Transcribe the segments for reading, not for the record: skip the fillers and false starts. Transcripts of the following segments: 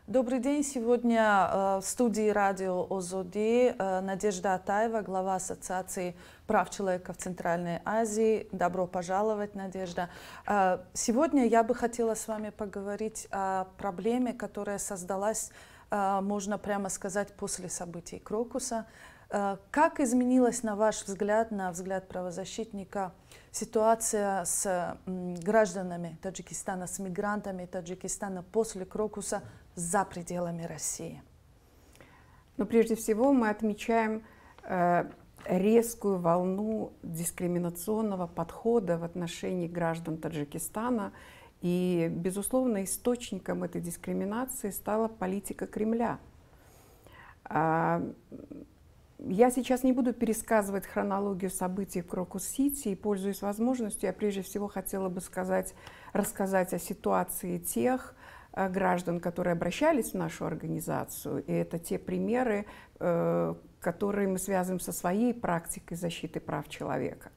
Добрый день. Сегодня в студии радио ОЗОДИ Надежда Атаева, глава Ассоциации прав человека в Центральной Азии. Добро пожаловать, Надежда. Сегодня я бы хотела с вами поговорить о проблеме, которая создалась, можно прямо сказать, после событий Крокуса. Как изменилась, на ваш взгляд, на взгляд правозащитника, ситуация с гражданами Таджикистана, с мигрантами Таджикистана после Крокуса за пределами России? Но прежде всего мы отмечаем резкую волну дискриминационного подхода в отношении граждан Таджикистана. И, безусловно, источником этой дискриминации стала политика Кремля. Я сейчас не буду пересказывать хронологию событий в Крокус-Сити, и, пользуясь возможностью, я прежде всего хотела бы рассказать о ситуации тех граждан, которые обращались в нашу организацию. И это те примеры, которые мы связываем со своей практикой защиты прав человека.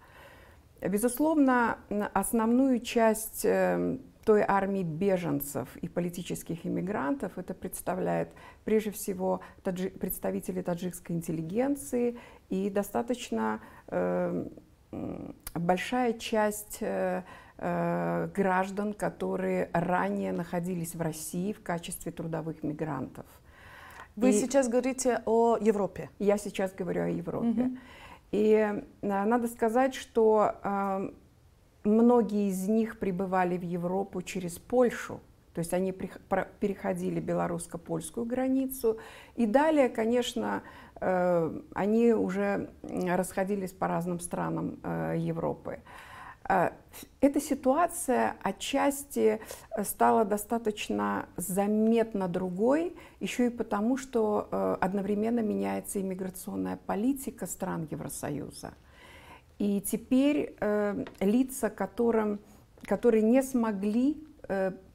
Безусловно, основную часть той армии беженцев и политических иммигрантов это представляет прежде всего представители таджикской интеллигенции и достаточно большая часть граждан, которые ранее находились в России в качестве трудовых мигрантов. Вы сейчас говорите о Европе? Я сейчас говорю о Европе. И надо сказать, что многие из них прибывали в Европу через Польшу, то есть они переходили белорусско-польскую границу, и далее, конечно, они уже расходились по разным странам Европы. Эта ситуация отчасти стала достаточно заметно другой, еще и потому, что одновременно меняется иммиграционная политика стран Евросоюза. И теперь лица, которые не смогли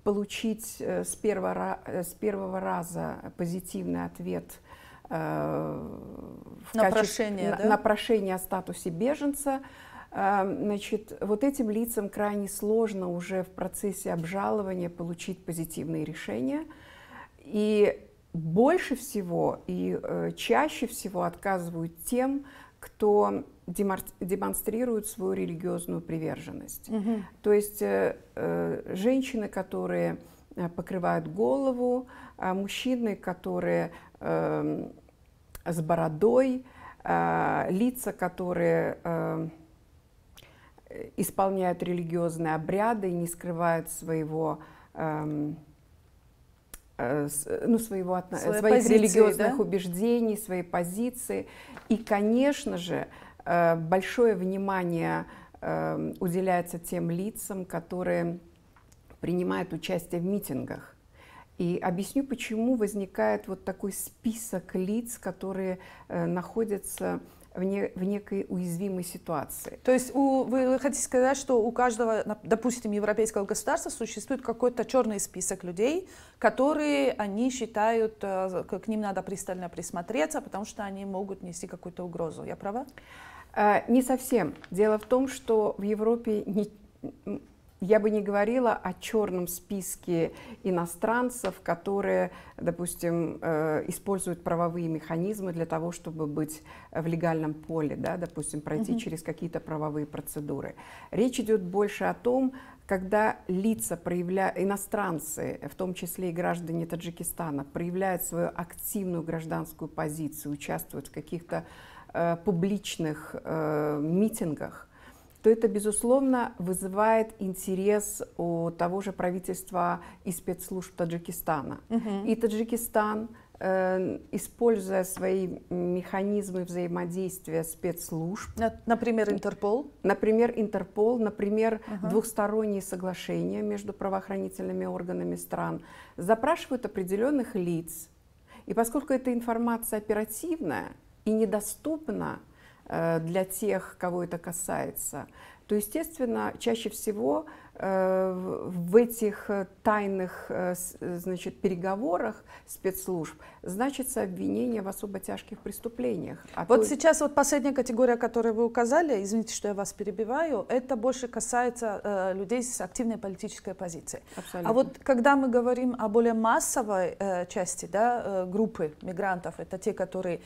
получить с первого раза позитивный ответ на прошение о статусе беженца, значит, вот этим лицам крайне сложно уже в процессе обжалования получить позитивные решения. И больше всего и чаще всего отказывают тем, кто демонстрирует свою религиозную приверженность. То есть женщины, которые покрывают голову, мужчины, которые с бородой, лица, которые исполняют религиозные обряды и не скрывают своих религиозных убеждений, своей позиции. И, конечно же, большое внимание уделяется тем лицам, которые принимают участие в митингах. И объясню, почему возникает вот такой список лиц, которые находятся в некой уязвимой ситуации. То есть вы хотите сказать, что у каждого, допустим, европейского государства существует какой-то черный список людей, которые они считают, к ним надо пристально присмотреться, потому что они могут нести какую-то угрозу. Я права? Не совсем. Дело в том, что в Европе я бы не говорила о черном списке иностранцев, которые, допустим, используют правовые механизмы для того, чтобы быть в легальном поле, да, допустим, пройти через какие-то правовые процедуры. Речь идет больше о том, когда лица, иностранцы, в том числе и граждане Таджикистана, проявляют свою активную гражданскую позицию, участвуют в каких-то публичных митингах, то это, безусловно, вызывает интерес у того же правительства и спецслужб Таджикистана. И Таджикистан, используя свои механизмы взаимодействия спецслужб. Например, Интерпол? Например, Интерпол, например, двухсторонние соглашения между правоохранительными органами стран, запрашивают определенных лиц. И поскольку эта информация оперативная и недоступна для тех, кого это касается, то, естественно, чаще всего в этих тайных, значит, переговорах спецслужб значится обвинение в особо тяжких преступлениях. Вот сейчас вот последняя категория, которую вы указали, извините, что я вас перебиваю, это больше касается людей с активной политической позицией. Абсолютно. А вот когда мы говорим о более массовой части, да, группы мигрантов, это те, которые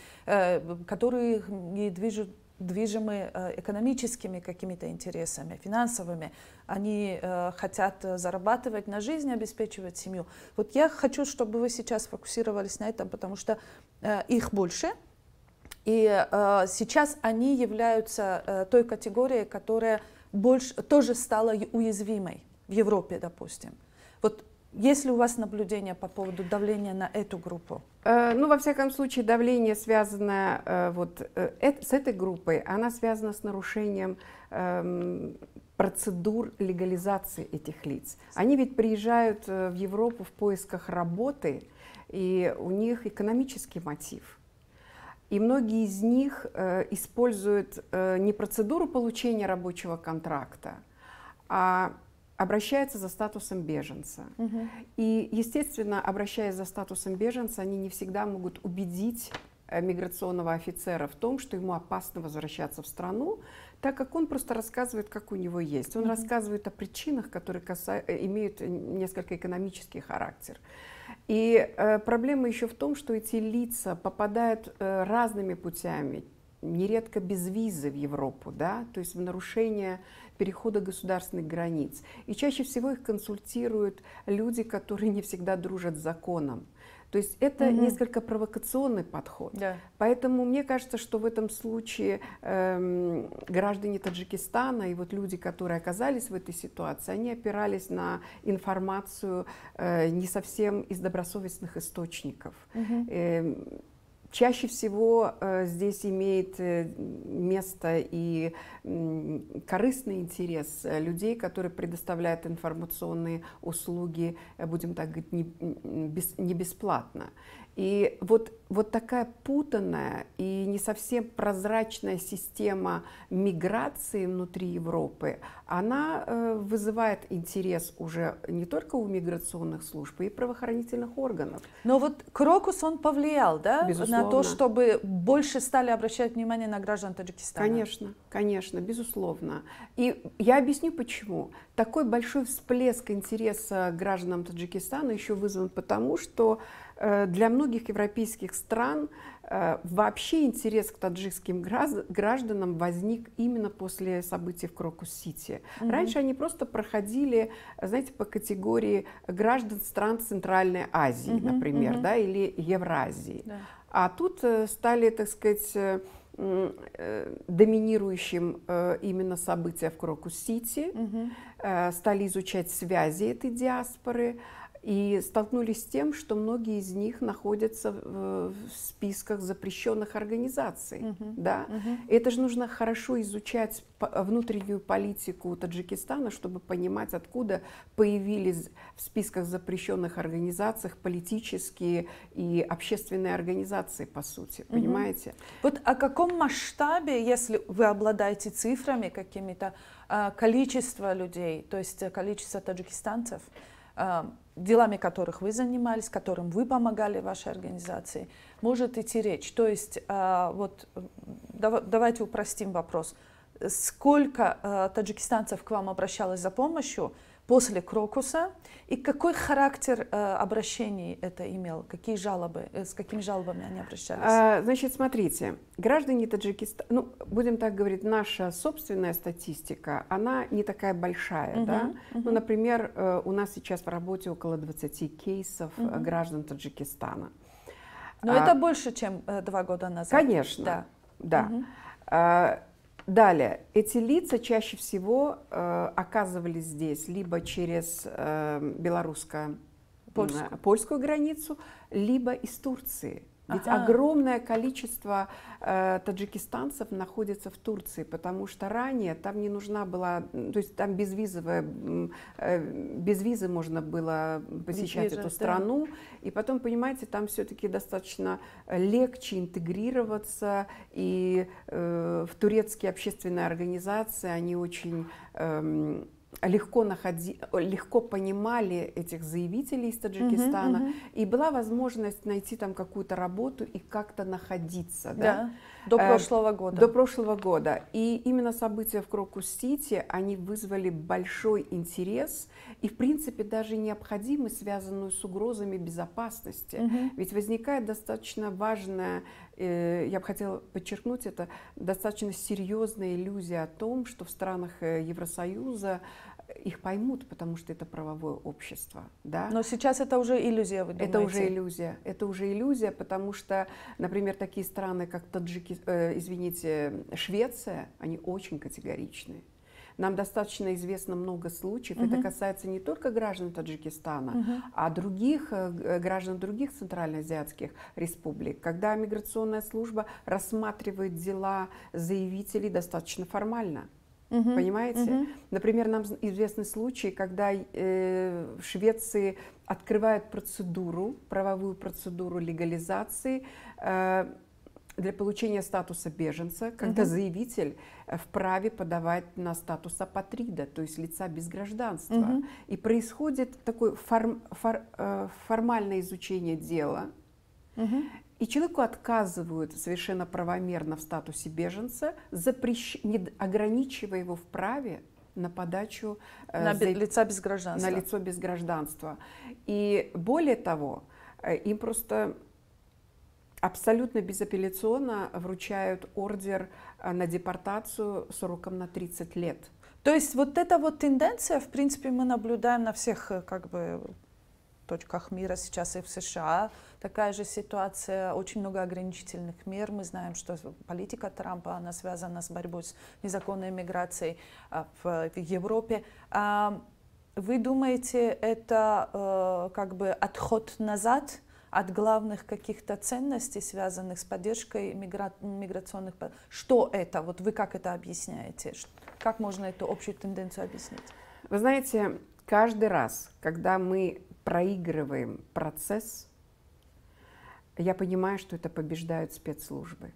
движимы экономическими какими-то интересами, финансовыми, они хотят зарабатывать на жизнь, обеспечивать семью. Вот я хочу, чтобы вы сейчас фокусировались на этом, потому что их больше, и сейчас они являются той категорией, которая тоже стала уязвимой в Европе, допустим. Вот есть ли у вас наблюдения по поводу давления на эту группу? Ну, во всяком случае, давление, связанное с этой группой, она связана с нарушением процедур легализации этих лиц. Они ведь приезжают в Европу в поисках работы, и у них экономический мотив. И многие из них используют не процедуру получения рабочего контракта, а обращаются за статусом беженца. И, естественно, обращаясь за статусом беженца, они не всегда могут убедить миграционного офицера в том, что ему опасно возвращаться в страну, так как он просто рассказывает, как у него есть. Он рассказывает о причинах, которые имеют несколько экономический характер. И проблема еще в том, что эти лица попадают разными путями, нередко без визы в Европу, да, то есть в нарушение перехода государственных границ. И чаще всего их консультируют люди, которые не всегда дружат с законом. То есть это несколько провокационный подход. Да. Поэтому мне кажется, что в этом случае граждане Таджикистана и вот люди, которые оказались в этой ситуации, они опирались на информацию не совсем из добросовестных источников. Чаще всего здесь имеет место и корыстный интерес людей, которые предоставляют информационные услуги, будем так говорить, не бесплатно. И вот такая путанная и не совсем прозрачная система миграции внутри Европы, она вызывает интерес уже не только у миграционных служб, и правоохранительных органов. Но вот Крокус, он повлиял, да, безусловно, на то, чтобы больше стали обращать внимание на граждан Таджикистана? Конечно, конечно, безусловно. И я объясню, почему. Такой большой всплеск интереса к гражданам Таджикистана еще вызван потому, что для многих европейских стран вообще интерес к таджикским гражданам возник именно после событий в Крокус-Сити. Раньше они просто проходили, знаете, по категории граждан стран Центральной Азии, например, да, или Евразии. Да. А тут стали, так сказать, доминирующим именно события в Крокус-Сити, стали изучать связи этой диаспоры, и столкнулись с тем, что многие из них находятся в списках запрещенных организаций. Да? Это же нужно хорошо изучать внутреннюю политику Таджикистана, чтобы понимать, откуда появились в списках запрещенных организаций политические и общественные организации, по сути. Понимаете? Вот о каком масштабе, если вы обладаете цифрами какими-то, количество людей, то есть количество таджикистанцев, делами которых вы занимались, которым вы помогали вашей организации, может идти речь? То есть, вот, давайте упростим вопрос. Сколько таджикистанцев к вам обращалось за помощью после Крокуса, и какой характер обращений это имел? Какие жалобы, с какими жалобами они обращались? Значит, смотрите, граждане Таджикистана, ну, будем так говорить, наша собственная статистика, она не такая большая, да? Ну, например, у нас сейчас в работе около 20 кейсов граждан Таджикистана. Но это больше, чем 2 года назад. Конечно, да. Далее, эти лица чаще всего оказывались здесь либо через белорусско-польскую границу, либо из Турции. Ведь огромное количество таджикистанцев находится в Турции, потому что ранее там не нужна была, то есть там без визы можно было посещать эту страну. И потом, понимаете, там все-таки достаточно легче интегрироваться, и в турецкие общественные организации, они очень легко понимали этих заявителей из Таджикистана, и была возможность найти там какую-то работу и как-то находиться. Да, до прошлого года. До прошлого года. И именно события в Крокус-Сити, они вызвали большой интерес и, в принципе, даже необходимость, связанную с угрозами безопасности. Ведь возникает достаточно важная, я бы хотела подчеркнуть это, достаточно серьезная иллюзия о том, что в странах Евросоюза их поймут, потому что это правовое общество. Да? Но сейчас это уже иллюзия, вы думаете? Это уже иллюзия. Это уже иллюзия, потому что, например, такие страны, как Швеция, они очень категоричны. Нам достаточно известно много случаев. Это касается не только граждан Таджикистана, а других граждан других центральноазиатских республик, когда миграционная служба рассматривает дела заявителей достаточно формально. Понимаете? Например, нам известны случаи, когда в Швеции открывают процедуру, правовую процедуру легализации для получения статуса беженца, когда заявитель вправе подавать на статус апатрида, то есть лица без гражданства. И происходит такое формальное изучение дела, и человеку отказывают совершенно правомерно в статусе беженца, не ограничивая его в праве на подачу лица без гражданства. На лицо без гражданства. И более того, им просто абсолютно безапелляционно вручают ордер на депортацию сроком на 30 лет. То есть вот эта вот тенденция, в принципе, мы наблюдаем на всех как бы точках мира, сейчас и в США. Такая же ситуация, очень много ограничительных мер. Мы знаем, что политика Трампа, она связана с борьбой с незаконной миграцией в Европе. Вы думаете, это как бы отход назад от главных каких-то ценностей, связанных с поддержкой миграционных... Что это? Вот вы как это объясняете? Как можно эту общую тенденцию объяснить? Вы знаете, каждый раз, когда мы проигрываем процесс, я понимаю, что это побеждают спецслужбы.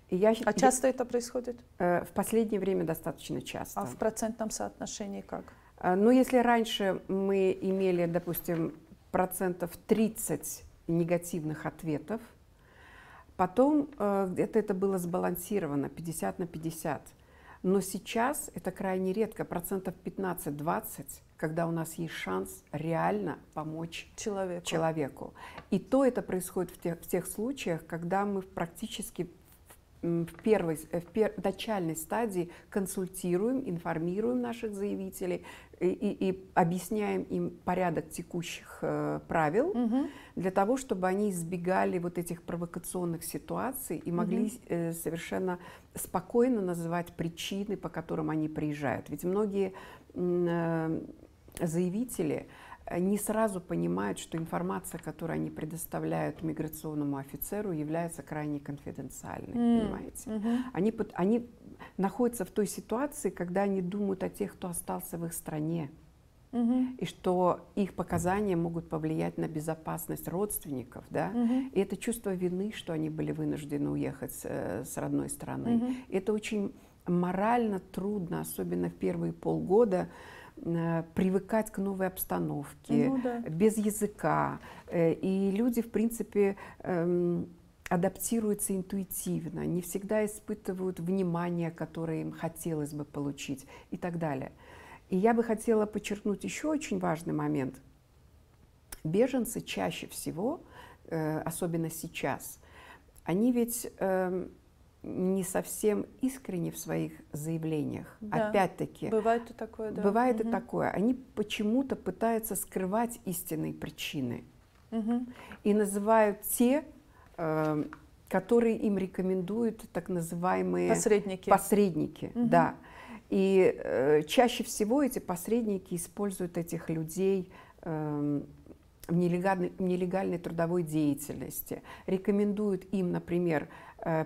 Часто это происходит? В последнее время достаточно часто. А в процентном соотношении как? Ну, если раньше мы имели, допустим, 30% негативных ответов, потом где-то это было сбалансировано 50 на 50. Но сейчас это крайне редко, 15-20%, когда у нас есть шанс реально помочь человеку. И то это происходит в тех случаях, когда мы практически в начальной стадии консультируем, информируем наших заявителей и объясняем им порядок текущих правил для того, чтобы они избегали вот этих провокационных ситуаций и могли совершенно спокойно называть причины, по которым они приезжают. Ведь многие заявители не сразу понимают, что информация, которую они предоставляют миграционному офицеру, является крайне конфиденциальной, понимаете? Они находятся в той ситуации, когда они думают о тех, кто остался в их стране, и что их показания могут повлиять на безопасность родственников, да? И это чувство вины, что они были вынуждены уехать с родной страны. Это очень морально трудно, особенно в первые полгода, привыкать к новой обстановке, без языка. И люди, в принципе, адаптируются интуитивно, не всегда испытывают внимание, которое им хотелось бы получить и так далее. И я бы хотела подчеркнуть еще очень важный момент. Беженцы чаще всего, особенно сейчас, они ведь не совсем искренни в своих заявлениях. Да. Опять-таки, бывает и такое, да. Бывает и такое. Они почему-то пытаются скрывать истинные причины и называют те, которые им рекомендуют так называемые посредники. Да. И чаще всего эти посредники используют этих людей в нелегальной трудовой деятельности, рекомендуют им, например,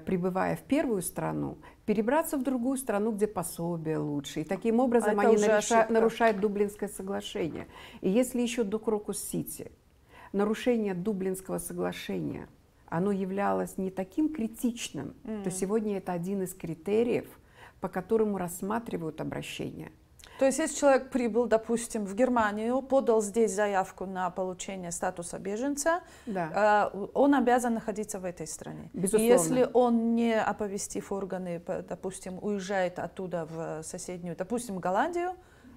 прибывая в первую страну, перебраться в другую страну, где пособие лучше. И таким образом они нарушают Дублинское соглашение. И если еще до Крокус-Сити нарушение Дублинского соглашения, оно являлось не таким критичным, то сегодня это один из критериев, по которому рассматривают обращение. То есть, если человек прибыл, допустим, в Германию, подал здесь заявку на получение статуса беженца, Да. Он обязан находиться в этой стране. Безусловно. И если он, не оповестив органы, допустим, уезжает оттуда в соседнюю, допустим, Голландию,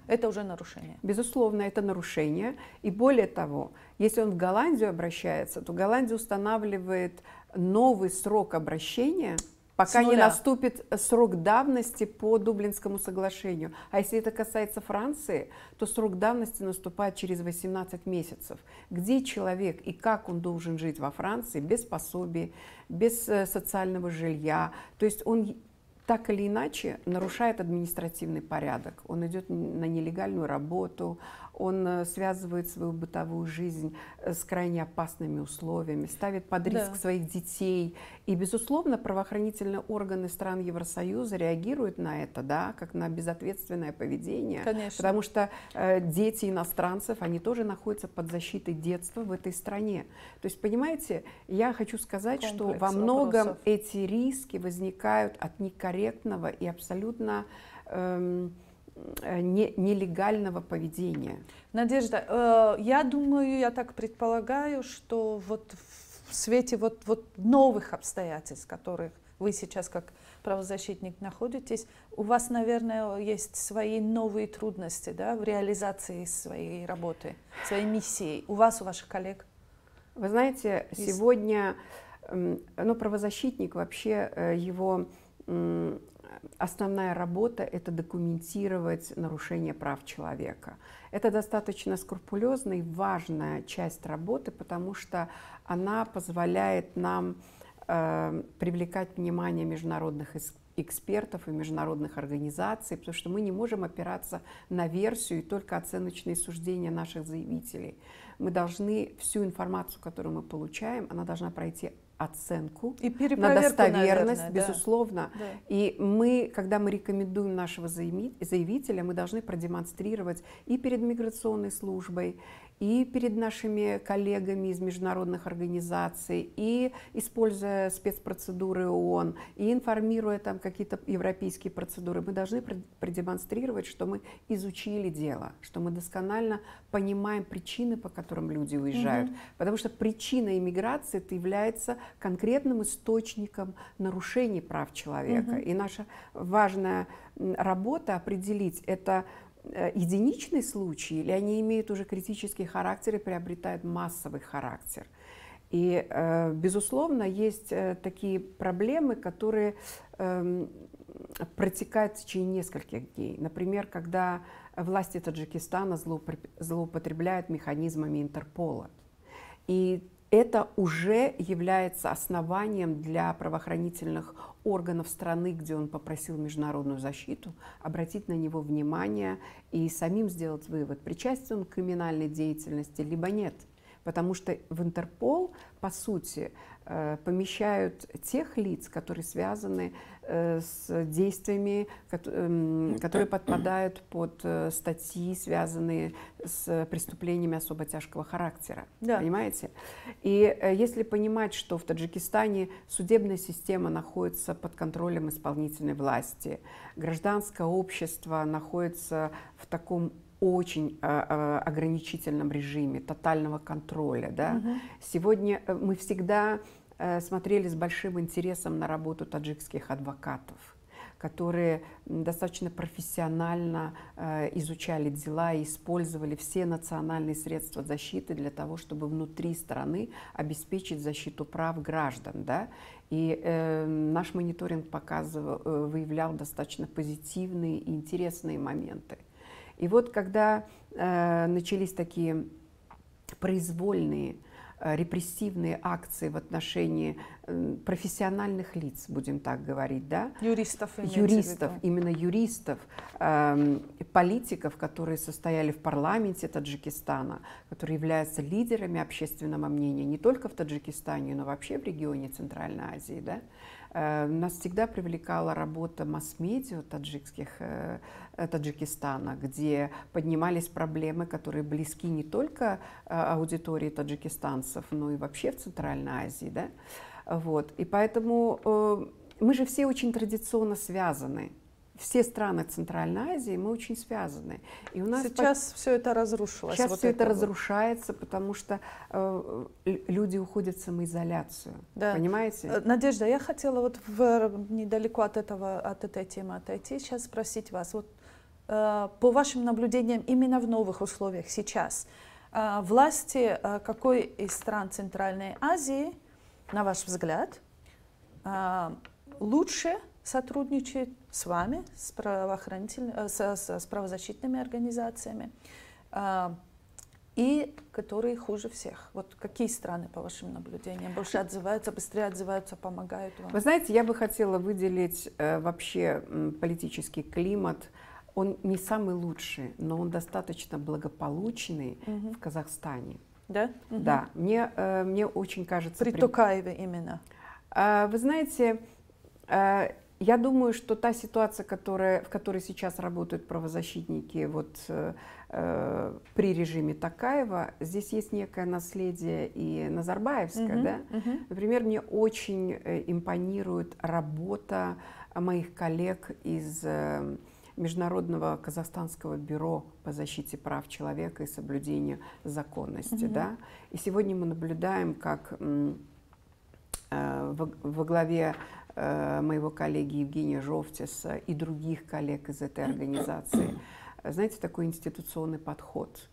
это уже нарушение. Безусловно, это нарушение. И более того, если он в Голландию обращается, то Голландия устанавливает новый срок обращения, пока не наступит срок давности по Дублинскому соглашению. А если это касается Франции, то срок давности наступает через 18 месяцев. Где человек и как он должен жить во Франции без пособий, без социального жилья. То есть он так или иначе нарушает административный порядок. Он идет на нелегальную работу, он связывает свою бытовую жизнь с крайне опасными условиями, ставит под риск своих детей. И, безусловно, правоохранительные органы стран Евросоюза реагируют на это, да, как на безответственное поведение. Конечно. Потому что дети иностранцев, они тоже находятся под защитой детства в этой стране. То есть, понимаете, я хочу сказать, что во многом эти риски возникают от некорректного и абсолютно нелегального поведения. Надежда, я думаю, я так предполагаю, что вот в свете вот новых обстоятельств, в которых вы сейчас как правозащитник находитесь, у вас, наверное, есть свои новые трудности, да, в реализации своей работы, своей миссии. У вас, у ваших коллег? Вы знаете, сегодня, правозащитник вообще, его основная работа — это документировать нарушение прав человека. Это достаточно скрупулезная и важная часть работы, потому что она позволяет нам привлекать внимание международных экспертов и международных организаций, потому что мы не можем опираться на версию и только оценочные суждения наших заявителей. Мы должны всю информацию, которую мы получаем, она должна пройти оценку и на достоверность, наверное, безусловно. Да. И мы, когда мы рекомендуем нашего заявителя, мы должны продемонстрировать и перед миграционной службой, и перед нашими коллегами из международных организаций, и используя спецпроцедуры ООН, и информируя там какие-то европейские процедуры, мы должны продемонстрировать, что мы изучили дело, что мы досконально понимаем причины, по которым люди уезжают. Потому что причина иммиграции это является конкретным источником нарушений прав человека. И наша важная работа определить, это единичные случаи, или они имеют уже критический характер и приобретают массовый характер. И, безусловно, есть такие проблемы, которые протекают в течение нескольких дней. Например, когда власти Таджикистана злоупотребляют механизмами Интерпола. И это уже является основанием для правоохранительных органов страны, где он попросил международную защиту, обратить на него внимание и самим сделать вывод, причастен он к криминальной деятельности, либо нет. Потому что в Интерпол, по сути, помещают тех лиц, которые связаны с действиями, которые подпадают под статьи, связанные с преступлениями особо тяжкого характера. Да. Понимаете? И если понимать, что в Таджикистане судебная система находится под контролем исполнительной власти, гражданское общество находится в таком очень ограничительном режиме, тотального контроля. Да? Сегодня мы всегда смотрели с большим интересом на работу таджикских адвокатов, которые достаточно профессионально изучали дела и использовали все национальные средства защиты для того, чтобы внутри страны обеспечить защиту прав граждан. Да? И наш мониторинг выявлял достаточно позитивные и интересные моменты. И вот когда начались такие произвольные, репрессивные акции в отношении профессиональных лиц, будем так говорить, да? Юристов, именно юристов, политиков, которые состояли в парламенте Таджикистана, которые являются лидерами общественного мнения не только в Таджикистане, но вообще в регионе Центральной Азии, да? Нас всегда привлекала работа масс-медиа Таджикистана, где поднимались проблемы, которые близки не только аудитории таджикистанцев, но и вообще в Центральной Азии. Да? Вот. И поэтому мы же все очень традиционно связаны. все страны Центральной Азии, мы очень связаны. И у нас сейчас все это разрушилось. Сейчас все это разрушается, потому что люди уходят в самоизоляцию. Да. Понимаете? Надежда, я хотела вот недалеко от этой темы отойти, сейчас спросить вас. Вот, по вашим наблюдениям, именно в новых условиях сейчас, власти какой из стран Центральной Азии, на ваш взгляд, лучше сотрудничает с вами, с правозащитными организациями, и которые хуже всех? Вот какие страны, по вашим наблюдениям, больше отзываются, быстрее отзываются, помогают вам? Вы знаете, я бы хотела выделить вообще политический климат. Он не самый лучший, но он достаточно благополучный в Казахстане. Да? Да. Мне очень кажется... При Токаеве именно. Вы знаете, я думаю, что та ситуация, в которой сейчас работают правозащитники вот, при режиме Токаева, здесь есть некое наследие и Назарбаевское. Да? Например, мне очень импонирует работа моих коллег из Международного казахстанского бюро по защите прав человека и соблюдению законности. Да? И сегодня мы наблюдаем, как во главе моего коллеги Евгения Жовтиса и других коллег из этой организации, знаете, такой институционный подход.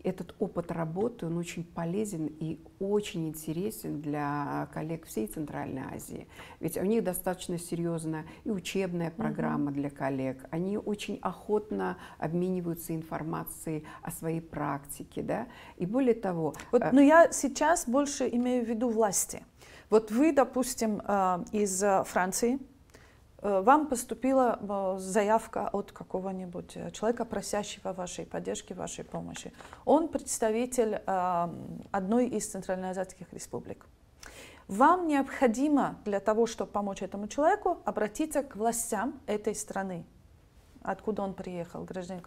Этот опыт работы, он очень полезен и очень интересен для коллег всей Центральной Азии. Ведь у них достаточно серьезная и учебная программа для коллег. Они очень охотно обмениваются информацией о своей практике. Да? И более того... Но я сейчас больше имею в виду власти. Вот вы, допустим, из Франции, вам поступила заявка от какого-нибудь человека, просящего вашей поддержки, вашей помощи. Он представитель одной из центральноазиатских республик. Вам необходимо для того, чтобы помочь этому человеку, обратиться к властям этой страны, откуда он приехал, гражданин.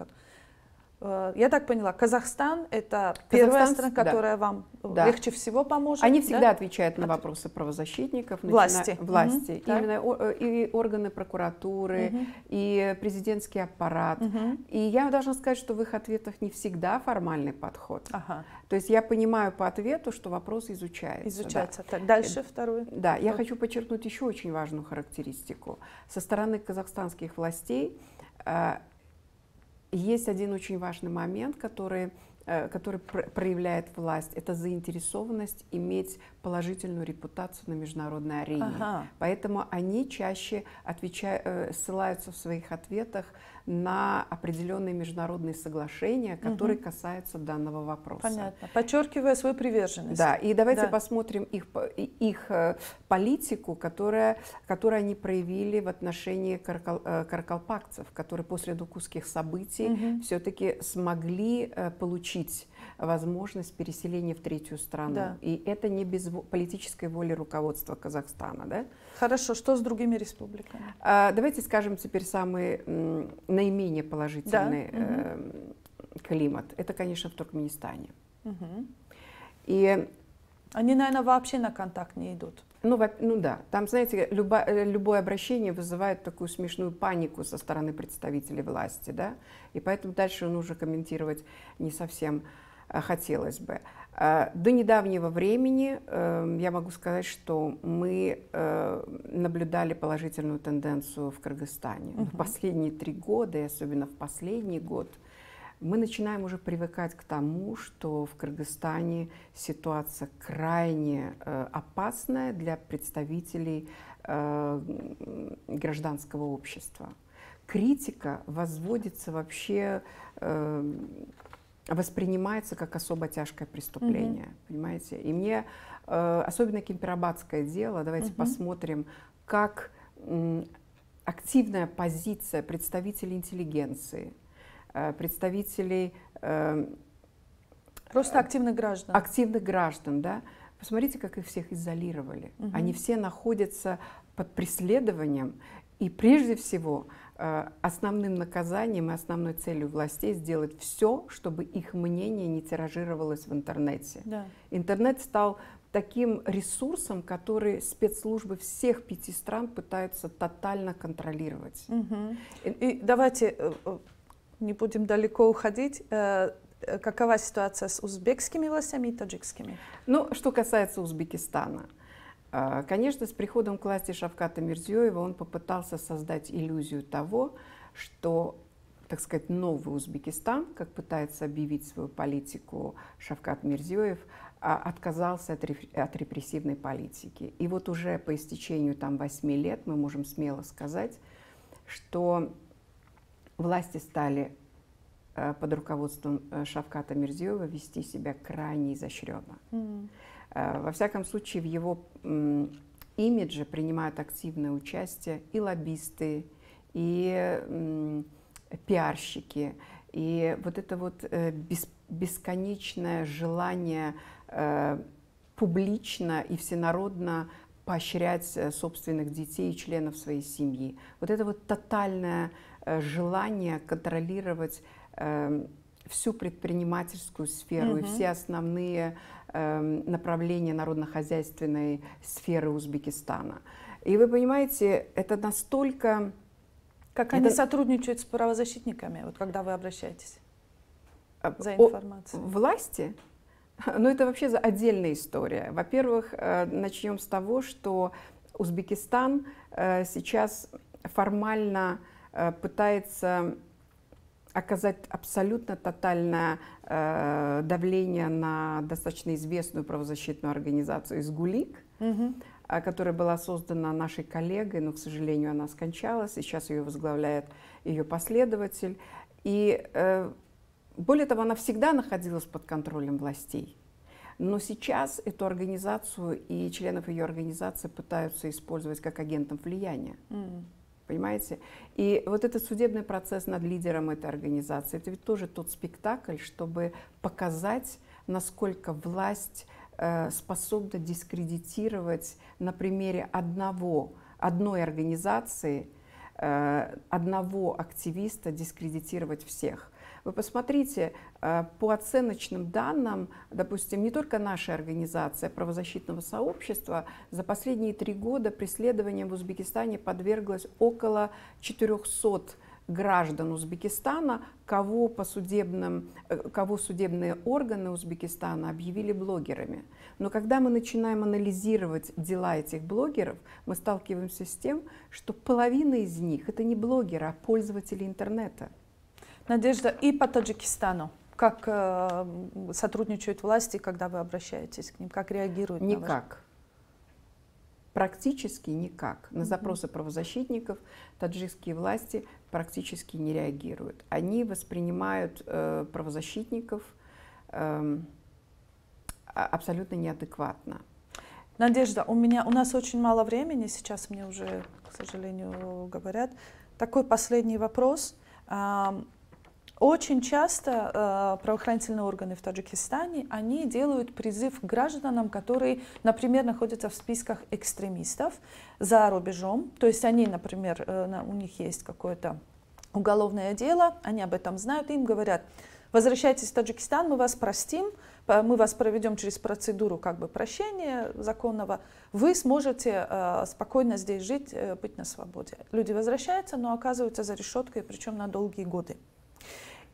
Я так поняла, Казахстан — это первая страна, которая вам легче всего поможет. Они всегда отвечают на вопросы правозащитников, власти. Именно и органы прокуратуры, и президентский аппарат. И я должна сказать, что в их ответах не всегда формальный подход. То есть я понимаю по ответу, что вопрос изучается. Изучается. Так, дальше второе. Да, я хочу подчеркнуть еще очень важную характеристику. Со стороны казахстанских властей есть один очень важный момент, который проявляет власть. Это заинтересованность иметь положительную репутацию на международной арене. Поэтому они чаще ссылаются в своих ответах на определенные международные соглашения, которые касаются данного вопроса. Понятно. Подчеркивая свою приверженность. Да, и давайте посмотрим их политику, которую они проявили в отношении каракалпакцев, которые после докусских событий все-таки смогли получить возможность переселения в третью страну. Да. И это не без политической воли руководства Казахстана. Да? Хорошо, что с другими республиками? Давайте скажем теперь самый наименее положительный климат. Это, конечно, в Туркменистане. И они, наверное, вообще на контакт не идут. Ну да, там, знаете, любое обращение вызывает такую смешную панику со стороны представителей власти, да, и поэтому дальше нужно комментировать не совсем хотелось бы. До недавнего времени я могу сказать, что мы наблюдали положительную тенденцию в Кыргызстане. В последние 3 года, и особенно в последний год, мы начинаем уже привыкать к тому, что в Кыргызстане ситуация крайне опасная для представителей гражданского общества. Критика возводится вообще, воспринимается как особо тяжкое преступление, понимаете? И мне, особенно кемпирабадское дело, давайте посмотрим, как активная позиция представителей интеллигенции, представителей... Просто активных граждан. Активных граждан, да. Посмотрите, как их всех изолировали. Они все находятся под преследованием. И прежде всего основным наказанием и основной целью властей сделать все, чтобы их мнение не тиражировалось в интернете. Да. Интернет стал таким ресурсом, который спецслужбы всех 5 стран пытаются тотально контролировать. И давайте не будем далеко уходить. Какова ситуация с узбекскими властями и таджикскими? Ну, что касается Узбекистана. Конечно, с приходом к власти Шавката Мирзиёева он попытался создать иллюзию того, что, так сказать, новый Узбекистан, как пытается объявить свою политику Шавкат Мирзиёев, отказался от репрессивной политики. И вот уже по истечению 8 лет мы можем смело сказать, что власти стали под руководством Шавката Мирзиёева вести себя крайне изощренно. Во всяком случае, в его имидже принимают активное участие и лоббисты, и пиарщики, и вот это вот бесконечное желание публично и всенародно поощрять собственных детей и членов своей семьи. Вот это вот тотальное желание контролировать всю предпринимательскую сферу и все основные направления народно-хозяйственной сферы Узбекистана. И вы понимаете, это настолько... Как они сотрудничают с правозащитниками, вот когда вы обращаетесь за информацией? Власти? Ну, это вообще отдельная история. Во-первых, начнем с того, что Узбекистан сейчас формально пытается оказать абсолютно тотальное давление на достаточно известную правозащитную организацию «Изгулик», которая была создана нашей коллегой, но, к сожалению, она скончалась. Сейчас ее возглавляет ее последователь. И более того, она всегда находилась под контролем властей. Но сейчас эту организацию и членов ее организации пытаются использовать как агентов влияния. Понимаете? И вот этот судебный процесс над лидером этой организации, это ведь тоже тот спектакль, чтобы показать, насколько власть способна дискредитировать на примере одной организации, одного активиста, дискредитировать всех. Вы посмотрите, по оценочным данным, допустим, не только наша организация правозащитного сообщества, за последние 3 года преследованиям в Узбекистане подверглось около 400 граждан Узбекистана, кого судебные органы Узбекистана объявили блогерами. Но когда мы начинаем анализировать дела этих блогеров, мы сталкиваемся с тем, что половина из них это не блогеры, а пользователи интернета. Надежда, и по Таджикистану. Как сотрудничают власти, когда вы обращаетесь к ним? Как реагируют? Никак. Практически никак. На запросы правозащитников таджикские власти практически не реагируют. Они воспринимают правозащитников абсолютно неадекватно. Надежда, у нас очень мало времени, сейчас мне уже, к сожалению, говорят. Такой последний вопрос. Очень часто правоохранительные органы в Таджикистане, они делают призыв к гражданам, которые, например, находятся в списках экстремистов за рубежом. То есть они, например, у них есть какое-то уголовное дело, они об этом знают, и им говорят: возвращайтесь в Таджикистан, мы вас простим, мы вас проведем через процедуру прощения законного, вы сможете спокойно здесь жить, быть на свободе. Люди возвращаются, но оказываются за решеткой, причем на долгие годы.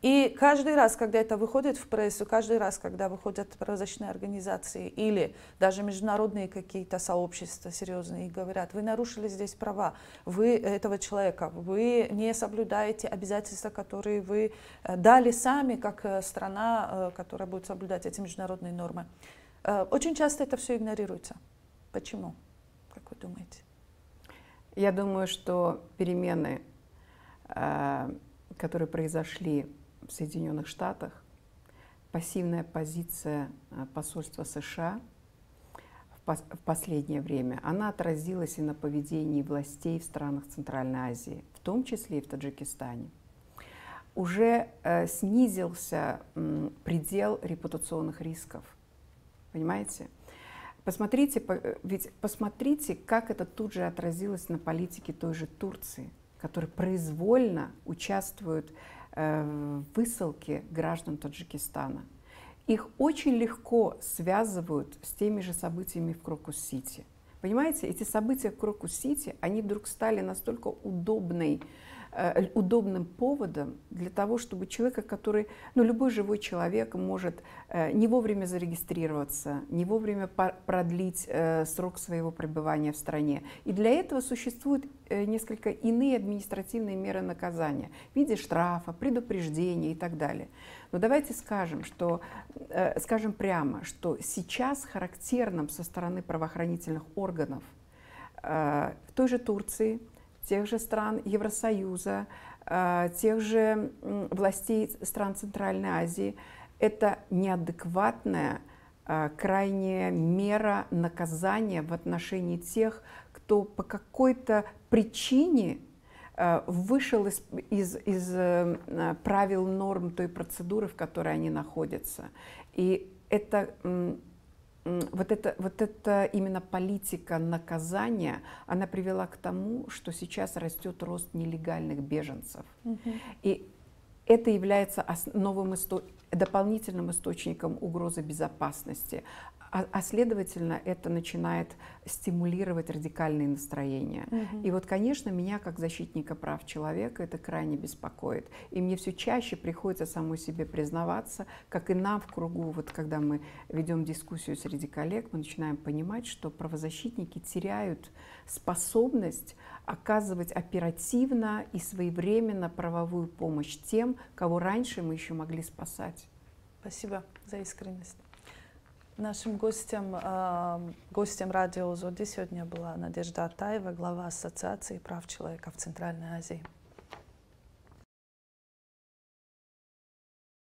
И каждый раз, когда это выходит в прессу, каждый раз, когда выходят правозащитные организации или даже международные какие-то сообщества серьезные и говорят: вы нарушили здесь права, вы этого человека, вы не соблюдаете обязательства, которые вы дали сами, как страна, которая будет соблюдать эти международные нормы. Очень часто это все игнорируется. Почему? Как вы думаете? Я думаю, что перемены, которые произошли в Соединенных Штатах, пассивная позиция посольства США в последнее время, она отразилась и на поведении властей в странах Центральной Азии, в том числе и в Таджикистане. Уже снизился предел репутационных рисков. Понимаете? Посмотрите, как это тут же отразилось на политике той же Турции, которые произвольно участвуют в высылке граждан Таджикистана. Их очень легко связывают с теми же событиями в Крокус-Сити. Понимаете, эти события в Крокус-Сити, они вдруг стали настолько удобным поводом для того, чтобы человека, который, любой живой человек может не вовремя зарегистрироваться, не вовремя продлить срок своего пребывания в стране. И для этого существуют несколько иные административные меры наказания в виде штрафа, предупреждения и так далее. Но давайте скажем прямо, что сейчас характерным со стороны правоохранительных органов в той же Турции, тех же стран Евросоюза, тех же властей стран Центральной Азии, это неадекватная крайняя мера наказания в отношении тех, кто по какой-то причине вышел из правил, норм той процедуры, в которой они находятся. И вот эта именно политика наказания, она привела к тому, что сейчас растет рост нелегальных беженцев. И это является дополнительным источником угрозы безопасности. А следовательно, это начинает стимулировать радикальные настроения. И вот, конечно, меня, как защитника прав человека, это крайне беспокоит. И мне все чаще приходится самой себе признаваться, как и нам в кругу, вот когда мы ведем дискуссию среди коллег, мы начинаем понимать, что правозащитники теряют способность оказывать оперативно и своевременно правовую помощь тем, кого раньше мы еще могли спасать. Спасибо за искренность. Нашим гостем радио ОЗОДИ сегодня была Надежда Атаева, глава Ассоциации прав человека в Центральной Азии.